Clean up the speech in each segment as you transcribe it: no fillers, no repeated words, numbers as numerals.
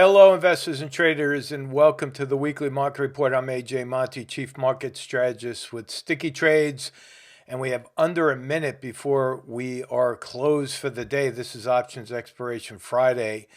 Hello, investors and traders, and welcome to the weekly market report. I'm AJ Monte, Chief Market Strategist with Sticky Trades, and we have under a minute before we are closed for the day. This is Options Expiration Friday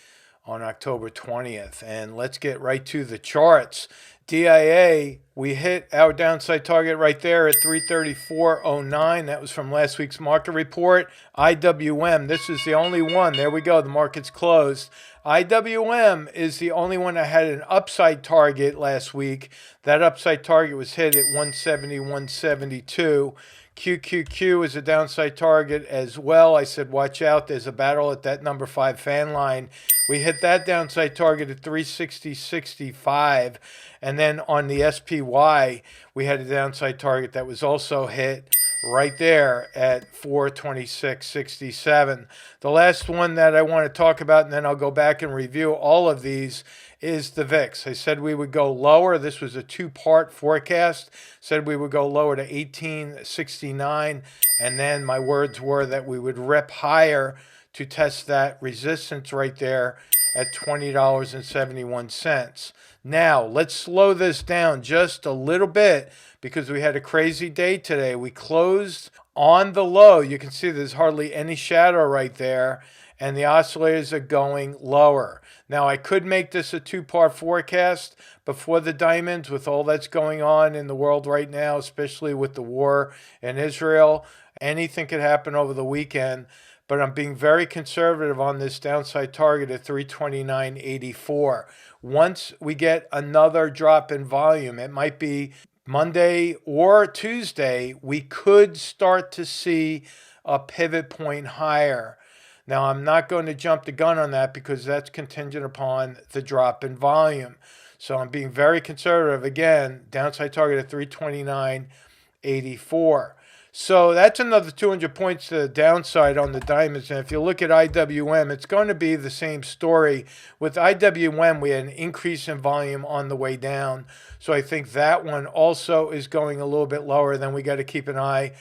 on October 20th, and let's get right to the charts. DIA, we hit our downside target right there at 334.09. That was from last week's market report. IWM, this is the only one. There we go. The market's closed. IWM is the only one that had an upside target last week. That upside target was hit at 170, 172. QQQ is a downside target as well. I said, watch out. There's a battle at that number 5 fan line. We hit that downside target at 360.65. And then on the SPY, we had a downside target that was also hit right there at 426.67. The last one that I want to talk about, and then I'll go back and review all of these, is the VIX. I said we would go lower. This was a two-part forecast. Said we would go lower to 1869, and then my words were that we would rip higher to test that resistance right there at $20.71. Now, let's slow this down just a little bit because we had a crazy day today. We closed on the low. You can see there's hardly any shadow right there, and the oscillators are going lower. Now, I could make this a two-part forecast before the diamonds with all that's going on in the world right now, especially with the war in Israel. Anything could happen over the weekend, but I'm being very conservative on this downside target at 329.84. Once we get another drop in volume, it might be Monday or Tuesday, we could start to see a pivot point higher. Now, I'm not going to jump the gun on that because that's contingent upon the drop in volume. So I'm being very conservative. Again, downside target at 329.84. So that's another 200 points to the downside on the diamonds. And if you look at IWM, it's going to be the same story. With IWM, we had an increase in volume on the way down. So I think that one also is going a little bit lower. Then we got to keep an eye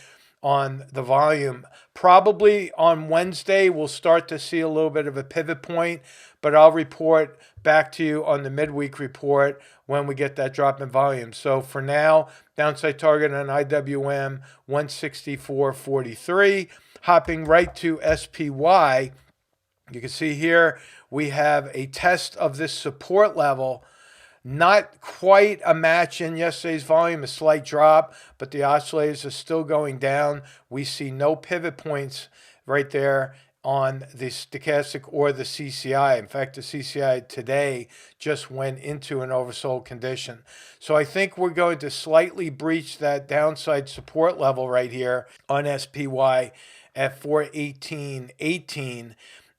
on the volume. Probably on Wednesday, we'll start to see a little bit of a pivot point, but I'll report back to you on the midweek report when we get that drop in volume. So for now, downside target on IWM, 164.43. Hopping right to SPY, you can see here we have a test of this support level. Not quite a match in yesterday's volume, a slight drop, but the oscillators are still going down. We see no pivot points right there on the stochastic or the CCI. In fact, the CCI today just went into an oversold condition. So I think we're going to slightly breach that downside support level right here on SPY at 418.18.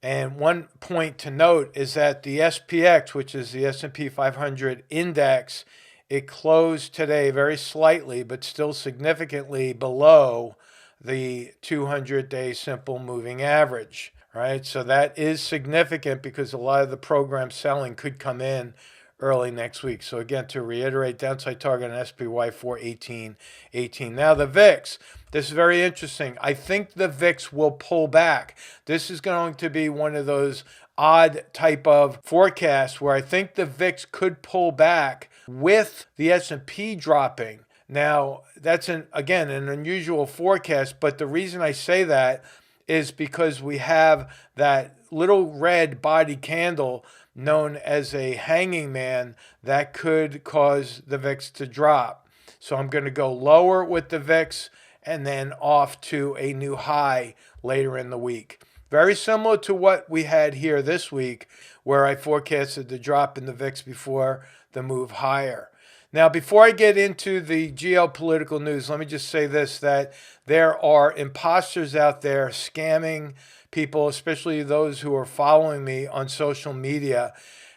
And one point to note is that the SPX, which is the S&P 500 index, it closed today very slightly, but still significantly below the 200-day simple moving average, right? So that is significant because a lot of the program selling could come in early next week. So again, to reiterate, downside target on SPY 418.18. Now the VIX, this is very interesting. I think the VIX will pull back. This is going to be one of those odd type of forecasts where I think the VIX could pull back with the S&P dropping. Now, that's again an unusual forecast, but the reason I say that is because we have that little red body candle known as a hanging man that could cause the VIX to drop. So I'm going to go lower with the VIX and then off to a new high later in the week. Very similar to what we had here this week, where I forecasted the drop in the VIX before the move higher. Now, before I get into the geopolitical news, let me just say this, that there are imposters out there scamming people, especially those who are following me on social media.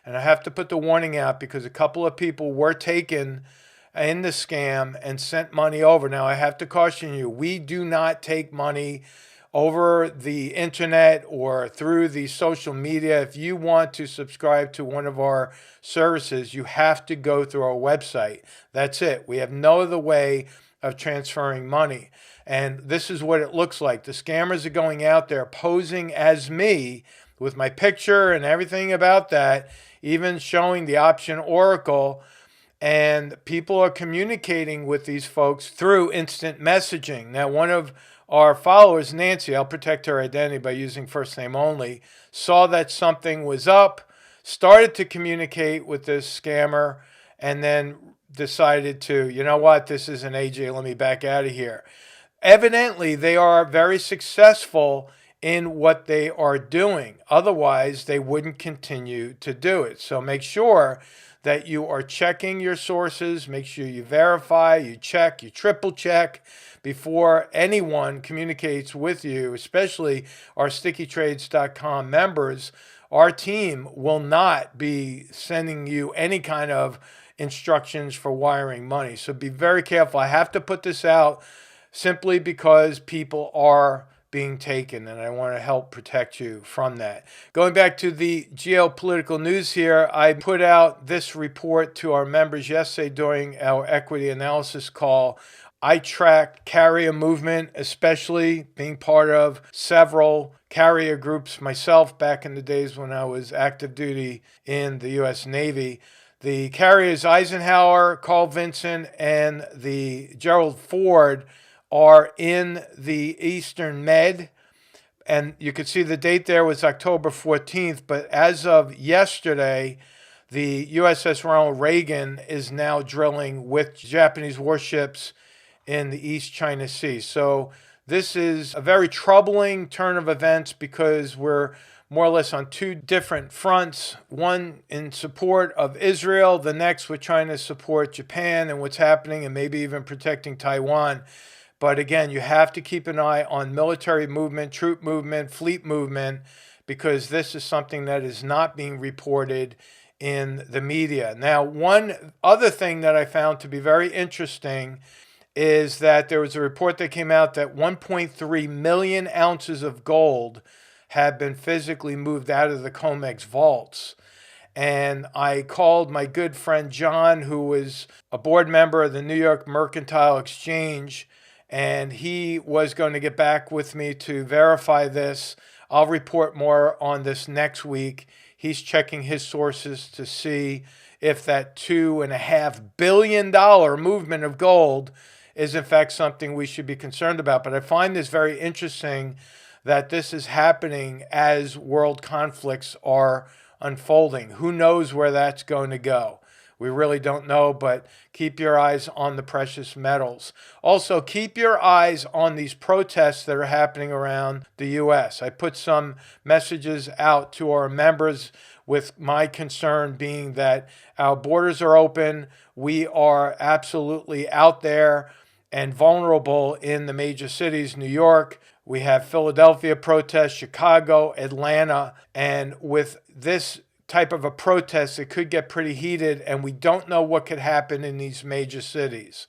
And I have to put the warning out because a couple of people were taken in the scam and sent money over. Now, I have to caution you, we do not take money over the internet or through the social media. If you want to subscribe to one of our services, you have to go through our website. That's it. We have no other way of transferring money. And this is what it looks like. The scammers are going out there posing as me with my picture and everything about that, even showing the option oracle. And people are communicating with these folks through instant messaging. Now, one of our followers, Nancy, I'll protect her identity by using first name only, saw that something was up, started to communicate with this scammer, and then decided to, you know what, this isn't AJ, let me back out of here. Evidently, they are very successful in what they are doing. Otherwise, they wouldn't continue to do it. So make sure that you are checking your sources. Make sure you verify, you check, you triple check before anyone communicates with you, especially our stickytrades.com members. Our team will not be sending you any kind of instructions for wiring money. So be very careful. I have to put this out simply because people are being taken, and I want to help protect you from that. Going back to the geopolitical news here, I put out this report to our members yesterday during our equity analysis call. I track carrier movement, especially being part of several carrier groups myself back in the days when I was active duty in the U.S. Navy. The carriers Eisenhower, Carl Vinson, and the Gerald Ford are in the Eastern Med. And you could see the date there was October 14th. But as of yesterday, the USS Ronald Reagan is now drilling with Japanese warships in the East China Sea. So this is a very troubling turn of events because we're more or less on two different fronts. One in support of Israel, the next we're trying to support Japan and what's happening and maybe even protecting Taiwan. But again, you have to keep an eye on military movement, troop movement, fleet movement, because this is something that is not being reported in the media. Now, one other thing that I found to be very interesting is that there was a report that came out that 1.3 million ounces of gold had been physically moved out of the COMEX vaults. And I called my good friend John, who was a board member of the New York Mercantile Exchange, and he was going to get back with me to verify this. I'll report more on this next week. He's checking his sources to see if that $2.5 billion movement of gold is in fact something we should be concerned about. But I find this very interesting that this is happening as world conflicts are unfolding. Who knows where that's going to go? We really don't know, but keep your eyes on the precious metals. Also, keep your eyes on these protests that are happening around the U.S. I put some messages out to our members with my concern being that our borders are open. We are absolutely out there and vulnerable in the major cities, New York. We have Philadelphia protests, Chicago, Atlanta, and with this type of a protest, it could get pretty heated, and we don't know what could happen in these major cities.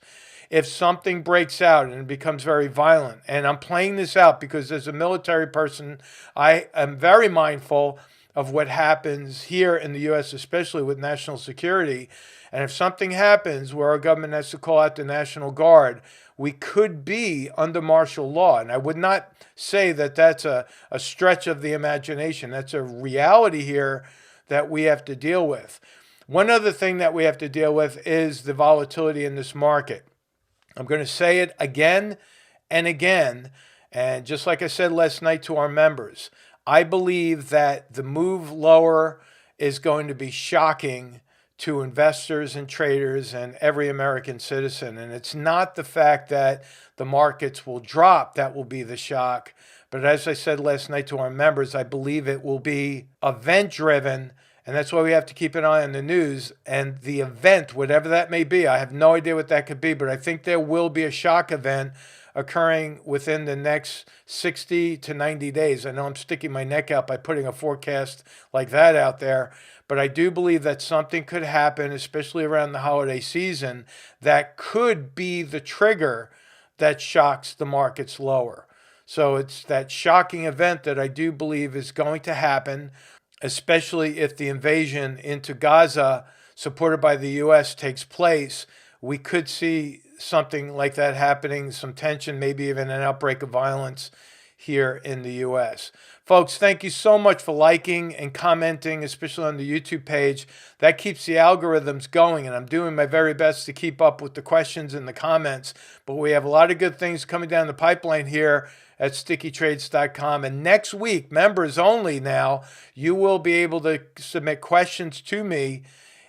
If something breaks out and it becomes very violent, and I'm playing this out because as a military person, I am very mindful of what happens here in the U.S., especially with national security. And if something happens where our government has to call out the National Guard, we could be under martial law. And I would not say that that's a stretch of the imagination. That's a reality here that we have to deal with. One other thing that we have to deal with is the volatility in this market. I'm going to say it again and again. And just like I said last night to our members, I believe that the move lower is going to be shocking to investors and traders and every American citizen. And it's not the fact that the markets will drop that will be the shock. But as I said last night to our members, I believe it will be event-driven, and that's why we have to keep an eye on the news. And the event, whatever that may be, I have no idea what that could be, but I think there will be a shock event occurring within the next 60 to 90 days. I know I'm sticking my neck out by putting a forecast like that out there, but I do believe that something could happen, especially around the holiday season, that could be the trigger that shocks the markets lower. So it's that shocking event that I do believe is going to happen, especially if the invasion into Gaza, supported by the U.S., takes place. We could see something like that happening, some tension, maybe even an outbreak of violence here in the US. Folks, thank you so much for liking and commenting, especially on the YouTube page. That keeps the algorithms going, and I'm doing my very best to keep up with the questions and the comments. But we have a lot of good things coming down the pipeline here at stickytrades.com. And next week, members only now, you will be able to submit questions to me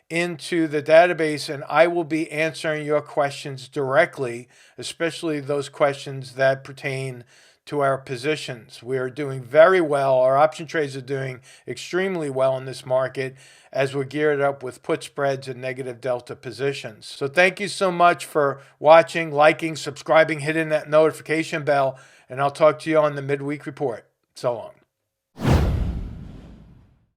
into the database, and I will be answering your questions directly, especially those questions that pertain to our positions. We are doing very well. Our option trades are doing extremely well in this market as we're geared up with put spreads and negative delta positions. So thank you so much for watching, liking, subscribing, hitting that notification bell, and I'll talk to you on the midweek report. So long.